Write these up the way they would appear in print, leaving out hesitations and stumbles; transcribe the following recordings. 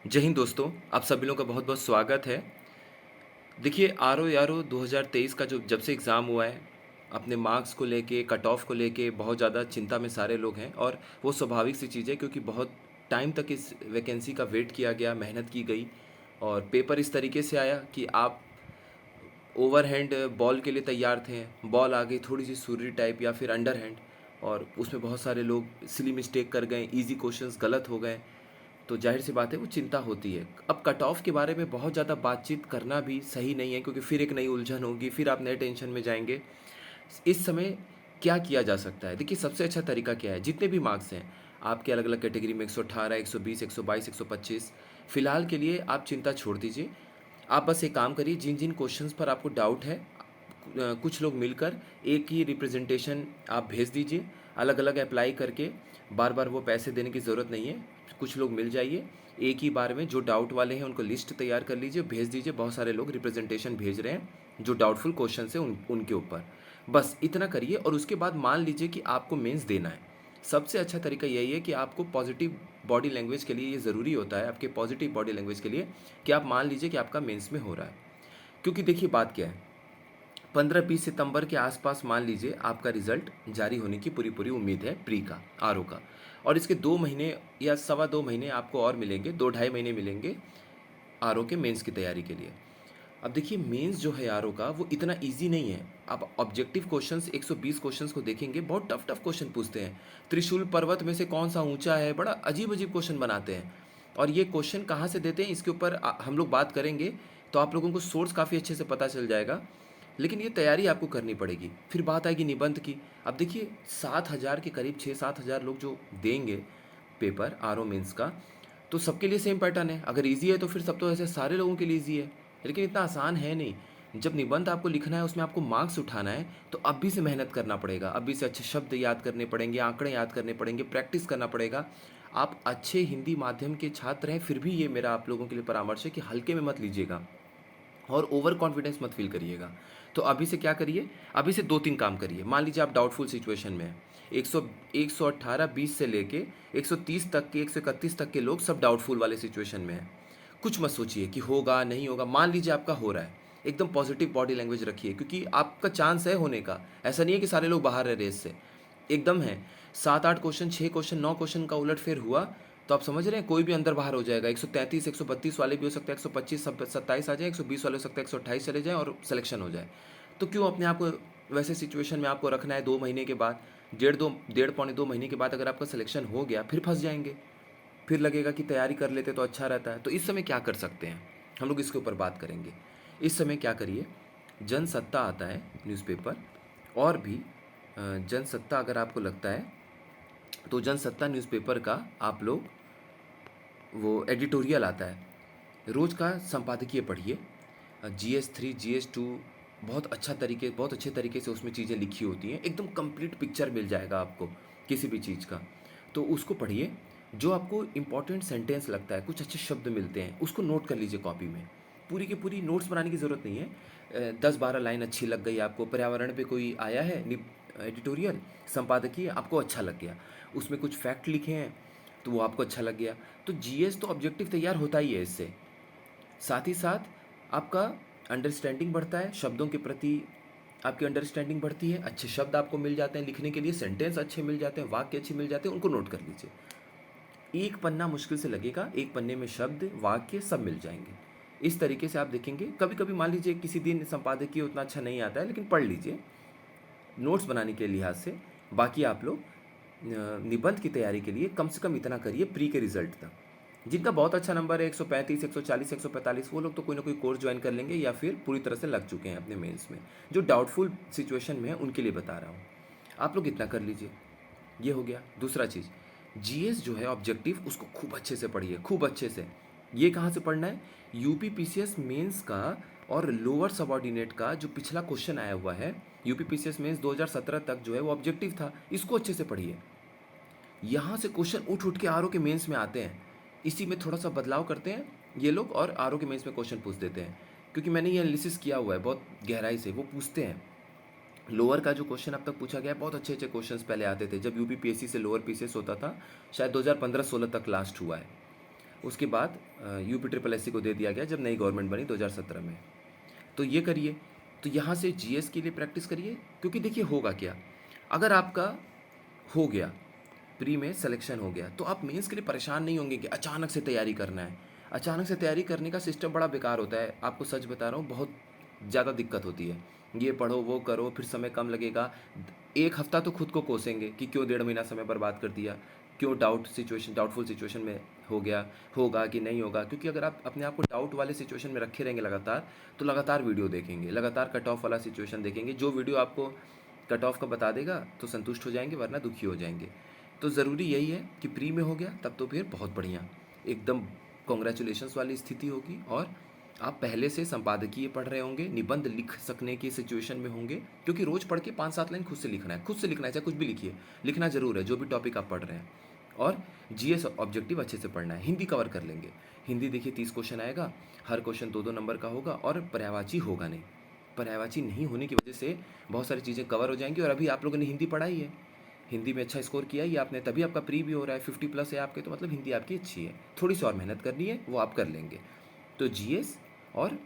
जय हिंद दोस्तों, आप सभी लोगों का बहुत बहुत स्वागत है। देखिए आर ओ आर ओ 2023 का जो जब से एग्ज़ाम हुआ है, अपने मार्क्स को लेके कट ऑफ को लेके बहुत ज़्यादा चिंता में सारे लोग हैं और वो स्वाभाविक सी चीज़ है क्योंकि बहुत टाइम तक इस वैकेंसी का वेट किया गया, मेहनत की गई और पेपर इस तरीके से आया कि आप ओवरहैंड बॉल के लिए तैयार थे। बॉल आ गई थोड़ी सी सुर्री टाइप या फिर अंडरहैंड और उसमें बहुत सारे लोग सिली मिस्टेक कर गए, इजी क्वेश्चंस गलत हो गए। तो जाहिर सी बात है वो चिंता होती है। अब कट ऑफ के बारे में बहुत ज़्यादा बातचीत करना भी सही नहीं है क्योंकि फिर एक नई उलझन होगी, फिर आप नए टेंशन में जाएंगे। इस समय क्या किया जा सकता है? देखिए सबसे अच्छा तरीका क्या है, जितने भी मार्क्स हैं आपके अलग अलग कैटेगरी में 118, 120, 122, 125, फिलहाल के लिए आप चिंता छोड़ दीजिए। आप बस एक काम करिए, जिन जिन क्वेश्चंस पर आपको डाउट है कुछ लोग मिलकर एक ही रिप्रेजेंटेशन आप भेज दीजिए, अलग अलग अप्लाई करके। बार बार वो पैसे देने की ज़रूरत नहीं है, कुछ लोग मिल जाइए एक ही बार में। जो डाउट वाले हैं उनको लिस्ट तैयार कर लीजिए, भेज दीजिए। बहुत सारे लोग रिप्रेजेंटेशन भेज रहे हैं जो डाउटफुल क्वेश्चन है उनके ऊपर। बस इतना करिए और उसके बाद मान लीजिए कि आपको मेंस देना है। सबसे अच्छा तरीका यही है कि आपको पॉजिटिव बॉडी लैंग्वेज के लिए ये ज़रूरी होता है, आपके पॉजिटिव बॉडी लैंग्वेज के लिए, कि आप मान लीजिए कि आपका मेंस में हो रहा है। क्योंकि देखिए बात क्या है, 15-20 सितंबर के आसपास मान लीजिए आपका रिजल्ट जारी होने की पूरी पूरी उम्मीद है प्री का, आर ओ का। और इसके 2 महीने या सवा 2 महीने आपको और मिलेंगे, 2 ढाई महीने मिलेंगे आर ओ के मेंस की तैयारी के लिए। अब देखिए मेंस जो है आर ओ का वो इतना इजी नहीं है। आप ऑब्जेक्टिव क्वेश्चंस 120 क्वेश्चंस को देखेंगे, बहुत टफ टफ क्वेश्चन पूछते हैं। त्रिशूल पर्वत में से कौन सा ऊंचा है, बड़ा अजीब अजीब क्वेश्चन बनाते हैं। और ये क्वेश्चन कहाँ से देते हैं इसके ऊपर हम लोग बात करेंगे, तो आप लोगों को सोर्स काफ़ी अच्छे से पता चल जाएगा। लेकिन ये तैयारी आपको करनी पड़ेगी। फिर बात आएगी निबंध की। अब देखिए 7,000 के करीब, 6-7 हज़ार लोग जो देंगे पेपर आर ओ मेन्स का, तो सबके लिए सेम पैटर्न है। अगर ईजी है तो फिर सब तो ऐसे सारे लोगों के लिए ईजी है, लेकिन इतना आसान है नहीं। जब निबंध आपको लिखना है, उसमें आपको मार्क्स उठाना है, तो अभी से मेहनत करना पड़ेगा। अभी से अच्छे शब्द याद करने पड़ेंगे, आंकड़े याद करने पड़ेंगे, प्रैक्टिस करना पड़ेगा। आप अच्छे हिंदी माध्यम के छात्र हैं, फिर भी ये मेरा आप लोगों के लिए परामर्श है कि हल्के में मत लीजिएगा और ओवर कॉन्फिडेंस मत फील करिएगा। तो अभी से क्या करिए, अभी से 2-3 काम करिए। मान लीजिए आप डाउटफुल सिचुएशन में हैं, 118 20 से लेके 130 तक के, 131 तक के लोग सब डाउटफुल वाले सिचुएशन में हैं। कुछ मत सोचिए कि होगा नहीं होगा, मान लीजिए आपका हो रहा है, एकदम पॉजिटिव बॉडी लैंग्वेज रखिए क्योंकि आपका चांस है होने का। ऐसा नहीं है कि सारे लोग बाहर है रेस से, एकदम है। 7-8 क्वेश्चन, 6 क्वेश्चन, 9 क्वेश्चन का उलटफेर हुआ तो आप समझ रहे हैं कोई भी अंदर बाहर हो जाएगा। 133 132 वाले भी हो सकते हैं, 125 27 आ जाए, 120 वाले हो सकते हैं 128 चले जाए और सिलेक्शन हो जाए। तो क्यों अपने आप को वैसे सिचुएशन में आपको रखना है? 2 महीने के बाद, डेढ़ पौने 2 महीने के बाद अगर आपका सिलेक्शन हो गया, फिर फंस जाएंगे। फिर लगेगा कि तैयारी कर लेते तो अच्छा रहता है। तो इस समय क्या कर सकते हैं, हम लोग इसके ऊपर बात करेंगे। इस समय क्या करिए, जनसत्ता आता है न्यूज़पेपर, और भी जनसत्ता अगर आपको लगता है तो जनसत्ता न्यूज़पेपर का आप लोग, वो एडिटोरियल आता है, रोज़ का संपादकीय पढ़िए। GS3 GS2 बहुत अच्छे तरीके से उसमें चीज़ें लिखी होती हैं, एकदम कंप्लीट पिक्चर मिल जाएगा आपको किसी भी चीज़ का। तो उसको पढ़िए। जो आपको इम्पोर्टेंट सेंटेंस लगता है, कुछ अच्छे शब्द मिलते हैं, उसको नोट कर लीजिए कॉपी में। पूरी की पूरी नोट्स बनाने की ज़रूरत नहीं है। 10-12 लाइन अच्छी लग गई आपको, पर्यावरण पे कोई आया है एडिटोरियल संपादकीय, आपको अच्छा लग गया, उसमें कुछ फैक्ट लिखे हैं तो वो आपको अच्छा लग गया। तो जीएस तो ऑब्जेक्टिव तैयार होता ही है इससे। साथ ही साथ आपका अंडरस्टैंडिंग बढ़ता है, शब्दों के प्रति आपकी अंडरस्टैंडिंग बढ़ती है, अच्छे शब्द आपको मिल जाते हैं लिखने के लिए, सेंटेंस अच्छे मिल जाते हैं, वाक्य अच्छे मिल जाते हैं, उनको नोट कर लीजिए। एक पन्ना मुश्किल से लगेगा, एक पन्ने में शब्द वाक्य सब मिल जाएंगे। इस तरीके से आप देखेंगे। कभी कभी मान लीजिए किसी दिन संपादकीय उतना अच्छा नहीं आता है, लेकिन पढ़ लीजिए नोट्स बनाने के लिहाज से। बाकी आप लोग निबंध की तैयारी के लिए कम से कम इतना करिए प्री के रिजल्ट तक। जिनका बहुत अच्छा नंबर है, 135 140 145, वो लोग तो कोई ना कोई कोर्स ज्वाइन कर लेंगे या फिर पूरी तरह से लग चुके हैं अपने मेंस में। जो डाउटफुल सिचुएशन में है उनके लिए बता रहा हूँ, आप लोग इतना कर लीजिए। ये हो गया। दूसरा चीज़, जीएस जो है ऑब्जेक्टिव, उसको खूब अच्छे से पढ़िए, खूब अच्छे से। ये कहाँ से पढ़ना है? यूपी पीसीएस मेंस का और लोअर सबऑर्डिनेट का जो पिछला क्वेश्चन आया हुआ है, यूपी पीसीएस मेंस 2017 तक जो है वो ऑब्जेक्टिव था, इसको अच्छे से पढ़िए। यहाँ से क्वेश्चन उठ उठ के आर के मेंस में आते हैं। इसी में थोड़ा सा बदलाव करते हैं ये लोग और आर के मेंस में क्वेश्चन पूछ देते हैं, क्योंकि मैंने ये एनालिसिस किया हुआ है बहुत गहराई से। वो पूछते हैं लोअर का जो क्वेश्चन अब तक पूछा गया है, बहुत अच्छे अच्छे क्वेश्चंस पहले आते थे जब यूपीपीएससी से लोअर पीसीएस होता था, शायद 2015-16 तक लास्ट हुआ है। उसके बाद यूपी ट्रिपल एससी को दे दिया गया जब नई गवर्नमेंट बनी 2017 में। तो ये करिए। तो यहाँ से जीएस के लिए प्रैक्टिस करिए, क्योंकि देखिए होगा क्या, अगर आपका हो गया, प्री में सिलेक्शन हो गया, तो आप मेंस के लिए परेशान नहीं होंगे कि अचानक से तैयारी करना है। अचानक से तैयारी करने का सिस्टम बड़ा बेकार होता है, आपको सच बता रहा हूँ, बहुत ज़्यादा दिक्कत होती है। ये पढ़ो वो करो, फिर समय कम लगेगा। एक हफ्ता तो खुद को कोसेंगे कि क्यों 1.5 महीना समय बर्बाद कर दिया, क्यों डाउटफुल सिचुएशन में हो गया, होगा कि नहीं होगा। क्योंकि अगर आप अपने आप को डाउट वाले सिचुएशन में रखे रहेंगे लगातार, तो लगातार वीडियो देखेंगे, लगातार कट ऑफ वाला सिचुएशन देखेंगे। जो वीडियो आपको कट ऑफ का बता देगा तो संतुष्ट हो जाएंगे, वरना दुखी हो जाएंगे। तो ज़रूरी यही है कि प्री में हो गया तब तो फिर बहुत बढ़िया, एकदम कॉन्ग्रेचुलेशंस वाली स्थिति होगी। और आप पहले से संपादकीय पढ़ रहे होंगे, निबंध लिख सकने की सिचुएशन में होंगे, क्योंकि रोज़ पढ़ के 5-7 लाइन खुद से लिखना है, खुद से लिखना है, चाहे कुछ भी लिखिए, लिखना ज़रूर है जो भी टॉपिक आप पढ़ रहे हैं। और जीएस ऑब्जेक्टिव अच्छे से पढ़ना है। हिंदी कवर कर लेंगे। हिंदी देखिए 30 क्वेश्चन आएगा, हर क्वेश्चन 2-2 नंबर का होगा, और पर्यायवाची होगा नहीं। पर्यायवाची नहीं होने की वजह से बहुत सारी चीज़ें कवर हो जाएंगी। और अभी आप लोगों ने हिंदी पढ़ाई है, हिंदी में अच्छा स्कोर किया ही आपने, तभी आपका प्री भी हो रहा है, 50+ है आपके, तो मतलब हिंदी आपकी अच्छी है। थोड़ी सी और मेहनत करनी है, वो आप कर लेंगे। तो जीएस और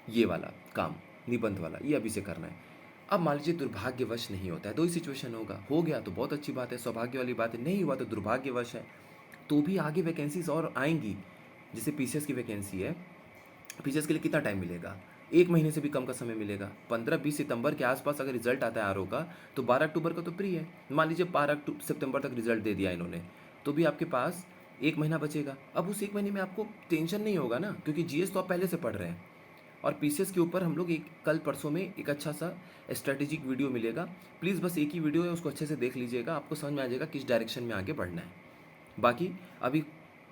ये वाला काम, निबंध वाला, ये अभी से करना है। अब मान लीजिए दुर्भाग्यवश नहीं होता है, दो ही सिचुएशन होगा, हो गया तो बहुत अच्छी बात है, सौभाग्य वाली बात है, नहीं हुआ तो दुर्भाग्यवश है। तो भी आगे वैकेंसीज और आएंगी। जैसे पीसीएस की वैकेंसी है, पीसीएस के लिए कितना टाइम मिलेगा, 1 महीने से भी कम का समय मिलेगा। 15-20 सितंबर के आसपास अगर रिजल्ट आता है आरओ का, तो 12 अक्टूबर का तो प्री है। मान लीजिए 12 सितंबर तक रिजल्ट दे दिया इन्होंने, तो भी आपके पास 1 महीना बचेगा। अब उस 1 महीने में आपको टेंशन नहीं होगा ना, क्योंकि जीएस तो आप पहले से पढ़ रहे हैं। और पीसीएस के ऊपर हम लोग एक कल परसों में एक अच्छा सा स्ट्रेटेजिक वीडियो मिलेगा। प्लीज़ बस एक ही वीडियो है, उसको अच्छे से देख लीजिएगा, आपको समझ में आ जाएगा किस डायरेक्शन में आगे बढ़ना है। बाकी अभी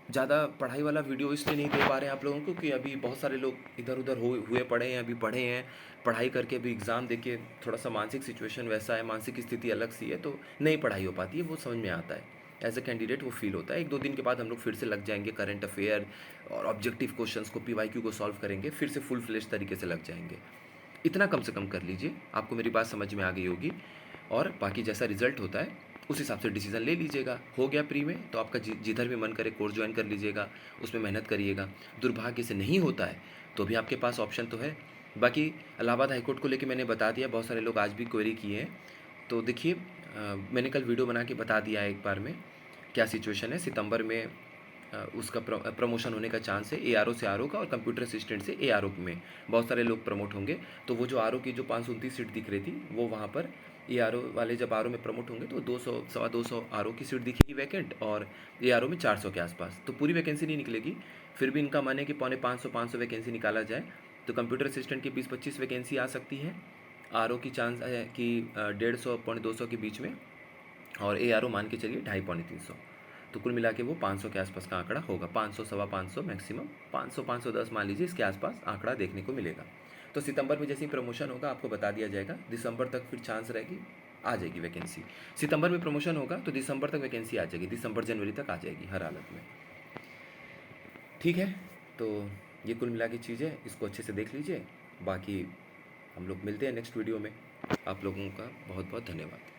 ज़्यादा पढ़ाई वाला वीडियो इसलिए नहीं दे पा रहे हैं आप लोगों को कि अभी बहुत सारे लोग इधर उधर हुए पड़े हैं, अभी पढ़े हैं, पढ़ाई करके अभी एग्ज़ाम देके थोड़ा सा मानसिक सिचुएशन वैसा है, मानसिक स्थिति अलग सी है, तो नहीं पढ़ाई हो पाती है, वो समझ में आता है। एज अ कैंडिडेट वो फील होता है। 1-2 दिन के बाद हम लोग फिर से लग जाएंगे, करंट अफेयर और ऑब्जेक्टिव क्वेश्चंस को, पीवाईक्यू को सॉल्व करेंगे, फिर से फुल फ्लेश तरीके से लग जाएंगे। इतना कम से कम कर लीजिए, आपको मेरी बात समझ में आ गई होगी। और बाकी जैसा रिजल्ट होता है उस हिसाब से डिसीजन ले लीजिएगा। हो गया प्री में तो आपका जिधर भी मन करे कोर्स ज्वाइन कर लीजिएगा, उसमें मेहनत करिएगा। दुर्भाग्य से नहीं होता है तो भी आपके पास ऑप्शन तो है। बाकी इलाहाबाद हाईकोर्ट को लेकर मैंने बता दिया, बहुत सारे लोग आज भी क्वेरी किए हैं। तो देखिए मैंने कल वीडियो बना के बता दिया है एक बार में क्या सिचुएशन है। सितंबर में उसका प्रमोशन होने का चांस है, एआरओ से आरओ का, और कंप्यूटर असिस्टेंट से एआरओ में बहुत सारे लोग प्रमोट होंगे। तो वो जो आरओ की जो 529 सीट दिख रही थी, वो वहाँ पर एआरओ वाले जब आरओ में प्रमोट होंगे तो 200 250 आरओ की सीट दिखेगी वैकेंट, और एआरओ में 400 के आसपास। तो पूरी वैकेंसी नहीं निकलेगी, फिर भी इनका मन है कि 450 वैकेंसी निकाला जाए। तो कंप्यूटर असिस्टेंट की 20-25 वैकेंसी आ सकती है, आरओ की चांस है कि 150 250 के बीच में, और एआरओ मान के चलिए 250-300। तो कुल मिला के वो 500 के आसपास का आंकड़ा होगा, 500 550 मैक्सिमम, 500-510 मान लीजिए, इसके आसपास आंकड़ा देखने को मिलेगा। तो सितंबर में जैसे ही प्रमोशन होगा आपको बता दिया जाएगा, दिसंबर तक फिर चांस रहेगी, आ जाएगी वैकेंसी। सितंबर में प्रमोशन होगा तो दिसंबर तक वैकेंसी आ जाएगी, दिसंबर जनवरी तक आ जाएगी हर हालत में। ठीक है, तो ये कुल मिला की चीज़ है, इसको अच्छे से देख लीजिए। बाकी हम लोग मिलते हैं नेक्स्ट वीडियो में। आप लोगों का बहुत बहुत धन्यवाद।